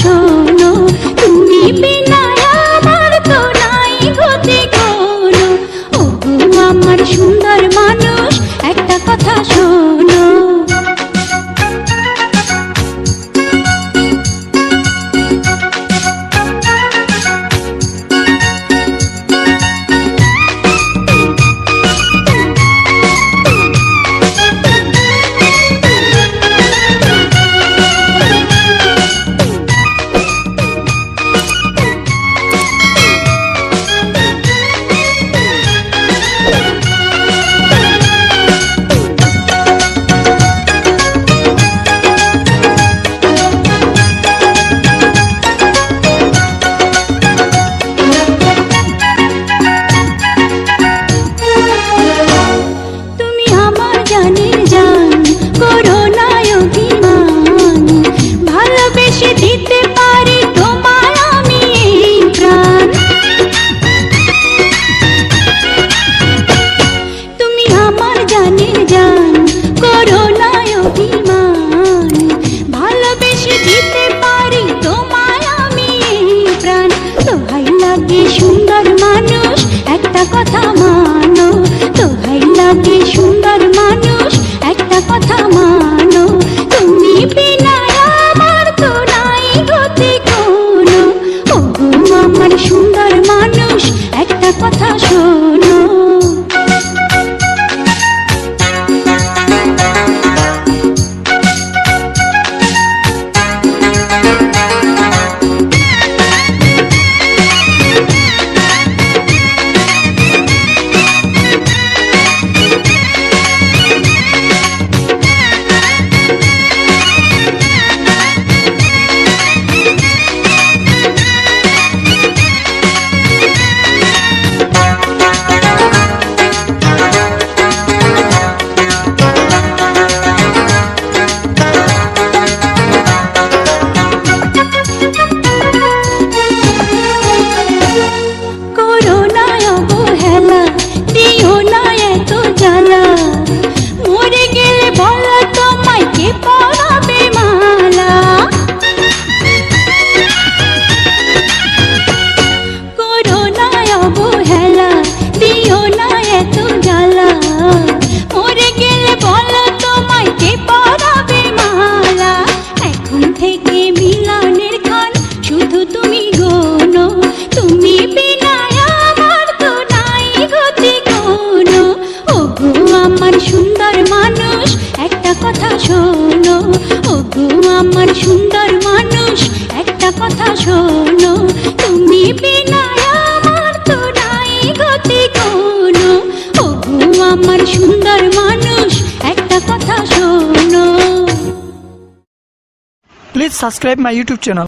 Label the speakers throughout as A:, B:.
A: শোনো, তুমি বিনা আমার তো নাই গতি কোনো। ওগো আমার সুন্দর মানুষ, একটা কথা শোনো। সুন্দর মানুষ, একটা কথা মানো, দোহাই লাগে সুন্দর মানুষ, একটা কথা মানো। তুমি বিনা আমার তো নাই গতি কোনো। ওগো আমার সুন্দর মানুষ, একটা কথা শোনো।
B: Please subscribe my YouTube channel.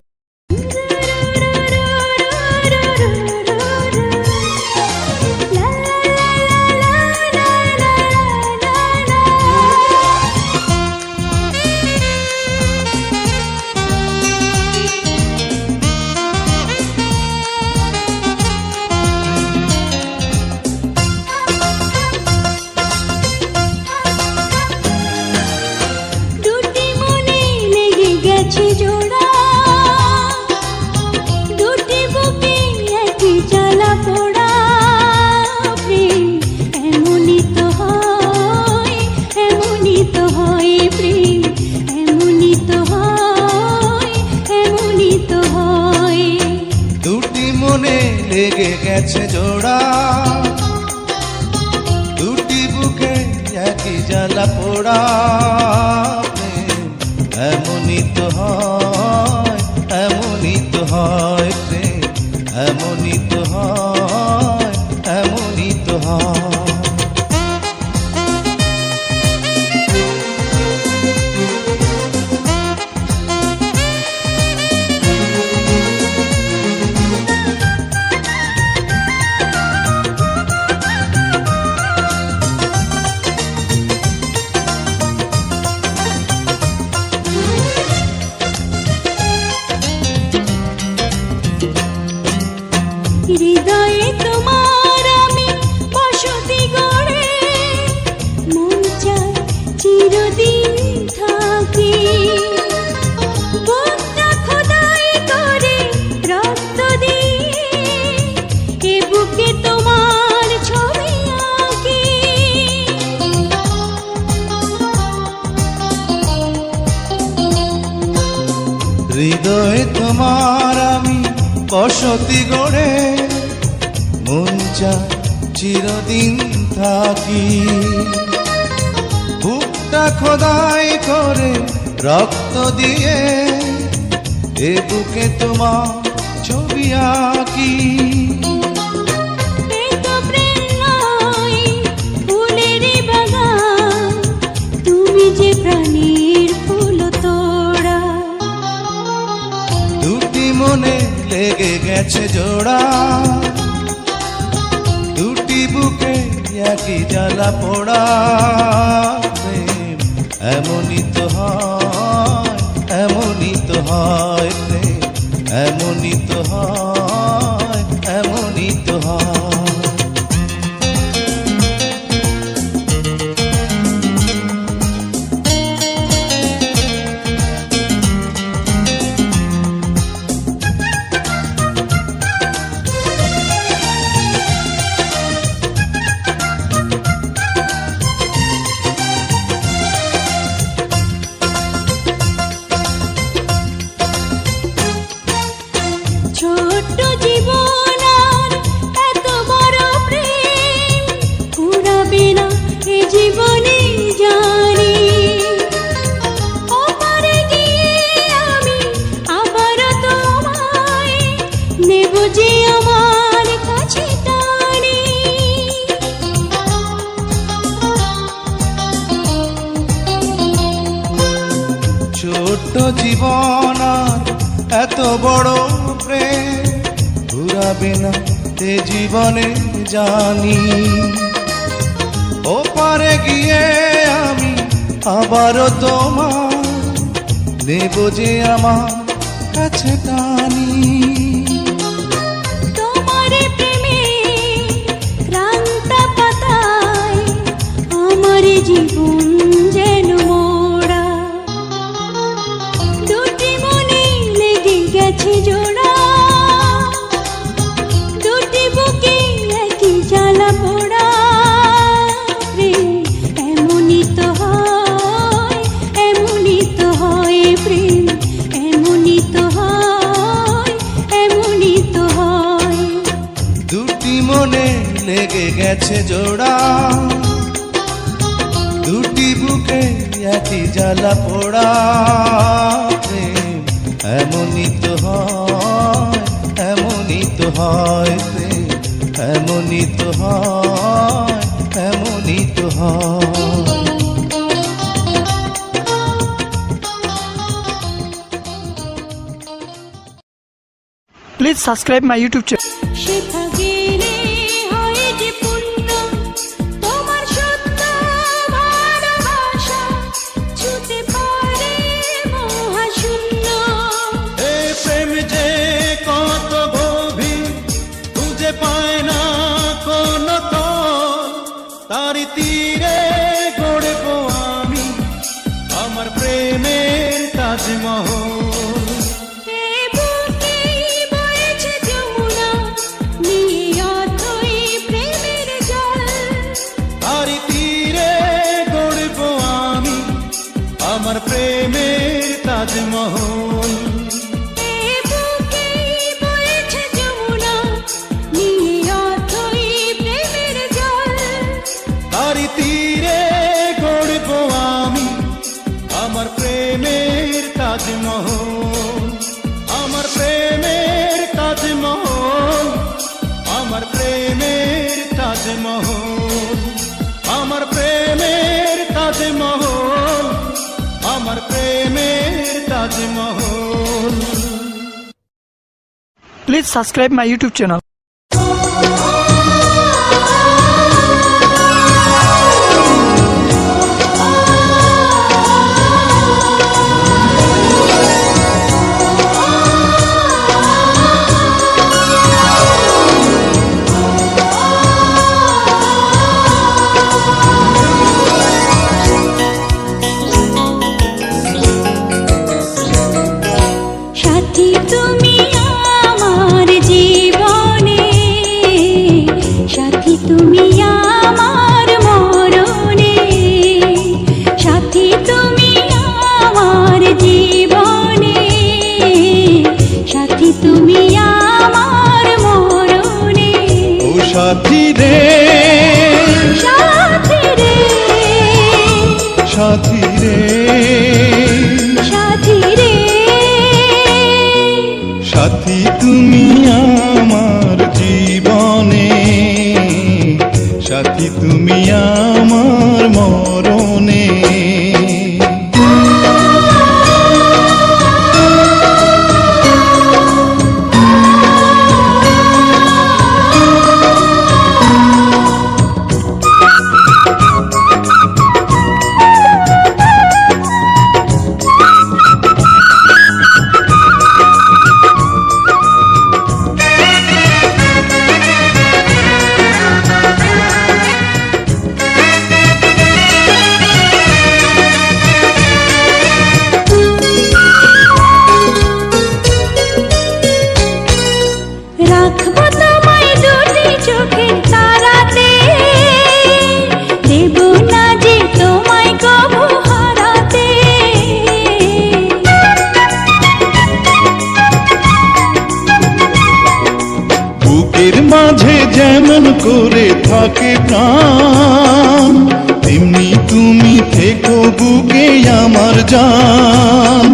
C: লেগে গেছে জোড়া, দুটি বুকে একই জ্বালা পোড়া। এমনই তো হয়, এমনই তো হয় প্রেম, এমনই তো হয়, এমনই তো হয়। হৃদয়ে তোমার আমি বসতি গড়ে মন চায় চিরদিন থাকি। বুকটা খোদাই করে রক্ত দিয়ে এ বুকে তোমার ছবি আঁকি।
A: এই তো প্রেম নয়, ফুলেরই বাগান, তুমি যে প্রাণীর ফুল তোড়া।
C: দুটি মনে লেগে গেছে জোড়া, দুটি বুকে একই জ্বালা পোড়া। প্রেম এমনই তো হয়, এমনই তো হয় প্রেম, এমনই তো হয়, এমনই তো হয়।
A: ছোট্ট জীবন আর এত বড় প্রেম ফুরাবে না এ জীবনে জানি। ওপারে গিয়ে আমি আবার তোমায় নেব যে আমার কাছে টানি।
C: ছোট্ট জীবন আর এত বড় প্রেম ঘুরাবে না তে জীবনে জানি। ওপারে গিয়ে আমি আবারও তোমার নেব যে আমার কাছে টানি।
A: তোমার প্রেমে ক্রান্ত পাতায় আমার জীবন যেন মোড়া। দুটি মনে লেগে গেছে জোড়া, দুটি বুকে একই জ্বালা পোড়া। প্রেম এমনই তো হয়, এমনই তো হয় প্রেম, এমনই তো হয়, এমনই তো হয়।
C: দুটি মনে লেগে গেছে জোড়া, দুটি বুকে একই জ্বালা পোড়া। প্রেম এমনই তো হয়, এমনই তো হয় প্রেম, এমনই তো হয়, এমনই তো হয়।
B: Please subscribe my YouTube channel.
A: শেখা গেলে হয় যে পুণ্য, তোমার সত্য ভালোবাসা ছুতে পারে মহাশূন্য।
C: এই প্রেম যে কত গভীর খুঁজে পায় না কোনো তল, তারি তীরে গড়ব আমি আমার প্রেমের তাজমহল।
A: এ বুকেই বয়েছে যমুনা, নিয়ে অথই প্রেমের জল।
C: তারি তীরে গড়ব আমি আমার প্রেমের তাজমহল।
A: এ বুকেই বয়েছে যমুনা, নিয়ে অথই প্রেমের জল।
C: তারি তীরে গড়ব আমি আমার প্রেমের তাজমহল, আমার প্রেমের তাজমহল, আমার প্রেমের তাজমহল, আমার প্রেমের তাজমহল, আমার প্রেমের Taj Mahal.
B: Please subscribe my YouTube channel.
A: সাথী তুমি আমার জীবন
C: করে থাকে প্রাণ, তেমনি তুমি থেকো বুকে আমার জান।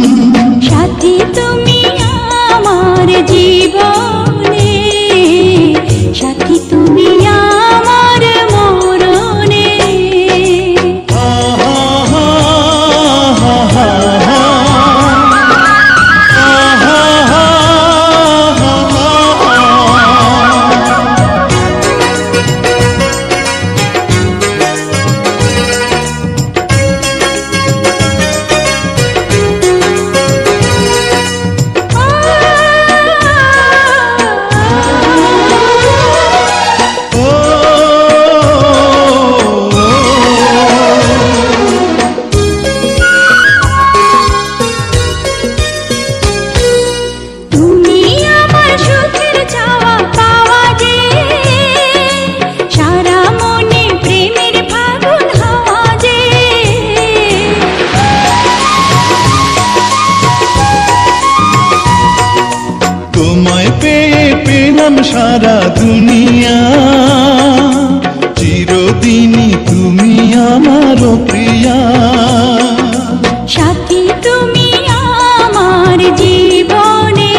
A: সাথী তুমি আমার জীবনে, সাথী তুমি আমার মরণে।
C: তোমায় পেয়ে পেলাম সারা দুনিয়া, চিরদিনই তুমি আমার প্রিয়া।
A: সাথী তুমি আমার জীবনে,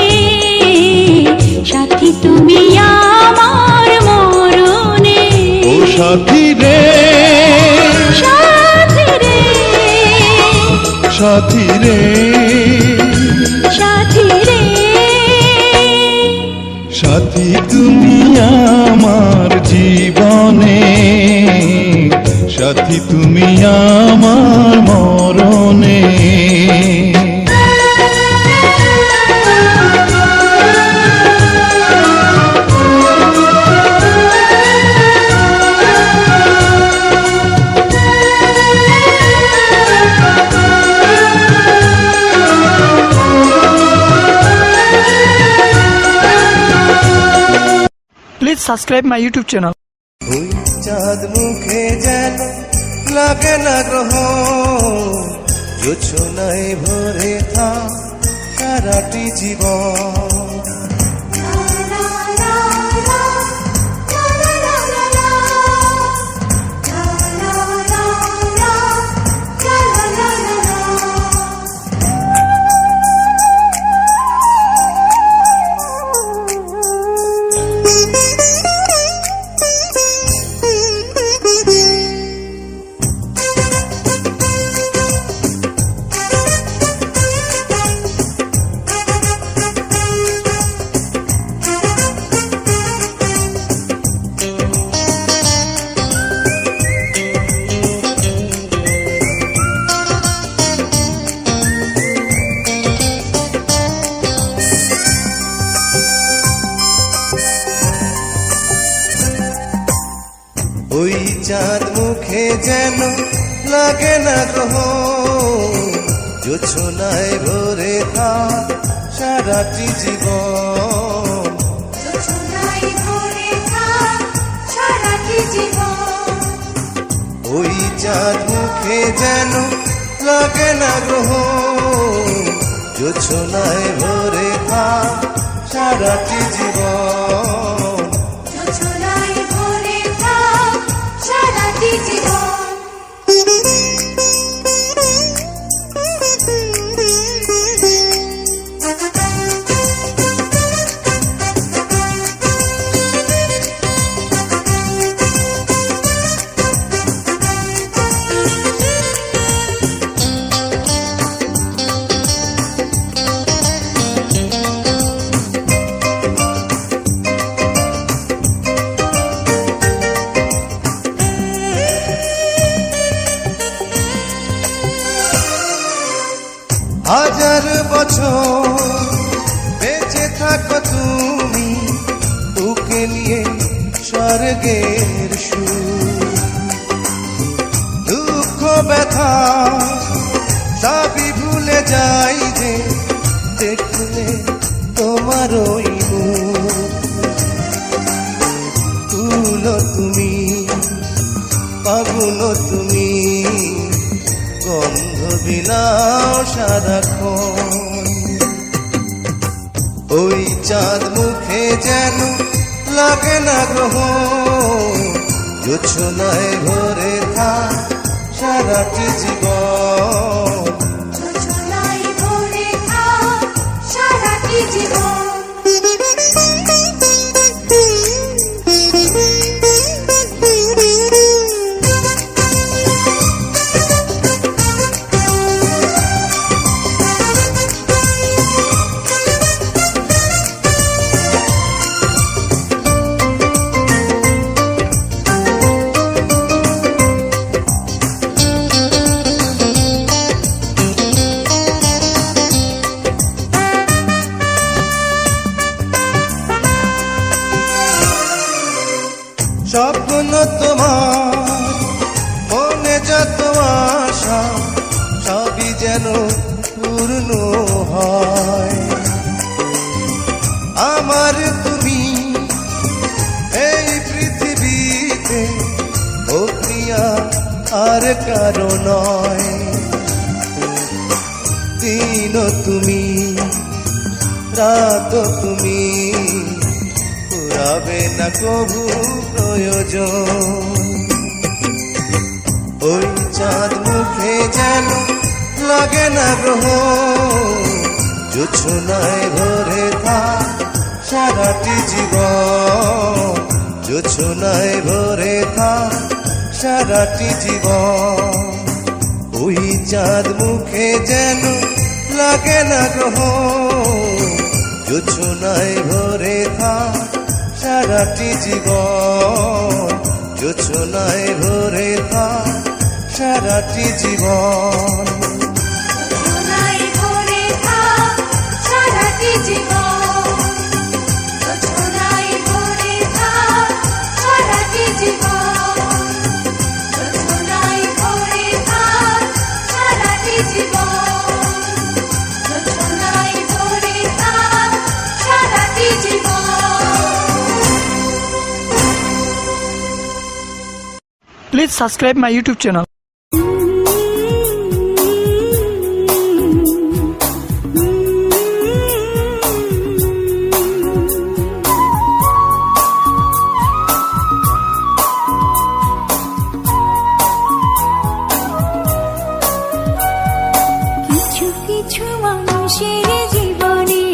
A: সাথী তুমি আমার মরণে।
C: ও সাথী রে,
A: সাথী রে,
C: সাথী রে,
A: সাথী রে,
C: সাথী তুমি আমার জীবনে, সাথী তুমি আমার মরণে।
B: Please subscribe my YouTube channel.
C: ওই চাঁদ মুখে যেন লাগে না গ্রহ, জোছনায় ভরে থাক সারাটি জীবন। ওই চাঁদ মুখে যেন লাগে না গ্রহ, জোছনায় ভরে থাক সারাটি জীবন। ওই চাঁদ মুখে যেন লাগে না গ্রহ, জোছনায় ভরে থাক সারাটি জীবন। হাজার বছর বেঁচে থাকো তুমি, তোকে নিয়ে স্বর্গের সুর। দুঃখ ব্যথা সবই ভুলে যাই যে দেখলে তোমার ওই মুখ। তুলো তুমি, পাগুলো তুমি, গন্ধ বিলাও সারাক্ষণ। ওই চাঁদ মুখে যেন লাগে না গ্রহ, জোছনায় ভরে থাক সারাটি জীবন।
D: জোছনায় ভরে থাক সারাটি জীবন।
C: স্বপ্ন তোমার মনে যত আশা সবই যেন পূর্ণ হয়। আমার তুমি এই পৃথিবীতে ও প্রিয়া আর কারো নয়। দিন তুমি রাত তুমি ফুরাবে না কবু প্রয়োজন। ওই চাঁদ মুখে যেন লাগে না গ্রহ, জোছনায় ভরে থাক সারাটি জীবন। জোছনায় ভরে থাক সারাটি জীবন। ওই চাঁদ মুখে যেন লাগে না গ্রহ, জোছনায় ভরে থাক সারাটি জীবন। জোছনায় ভরে থাক সারাটি জীবন।
D: জোছনায় ভরে থাক সারাটি জীবন। জোছনায় ভরে থাক সারাটি জীবন। জোছনায় ভরে থাক সারাটি জীবন। জোছনায় ভরে থাক সারাটি জীবন।
B: Please subscribe my YouTube channel.
A: কিছু কিছু মানুষের জীবনে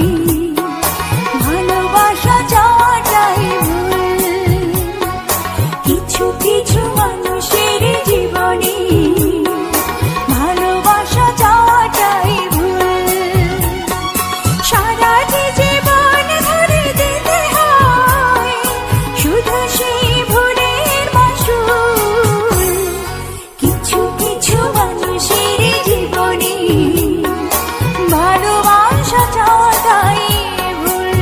A: ভালোবাসা চাওয়াটাই ভুল। কিছু কিছু মানুষের জীবনে ভালোবাসা চাওয়াটাই ভুল। সারাটি জীবন ধরে দিতে হয় শুধু সেই ভুলের মাসুল। কিছু কিছু মানুষের জীবনে ভালোবাসা চাওয়াটাই ভুল।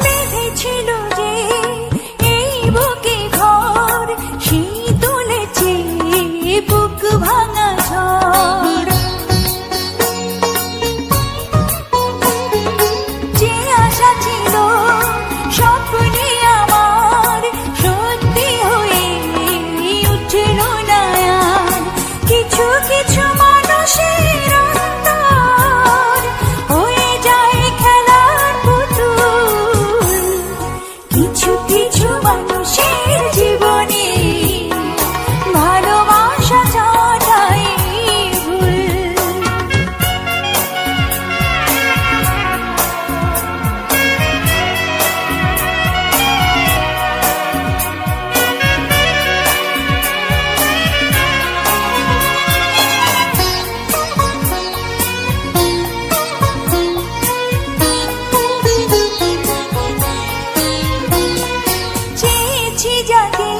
A: বেঁধেছিল যে এই বুকে ঘর, সেই তুলেছে বুক ভাঙা ঝড়। যে আশা ছিল স্বপ্নে আমার সত্যি হয়ে উঠল না আর। কিছু কিছু মানুষের অন্তর হয়ে যায় খেলার পুতুল। কিছু কিছু মানুষের জীবনে ভালোবাসা চাওয়াটাই ভুল। চেয়েছি যাকে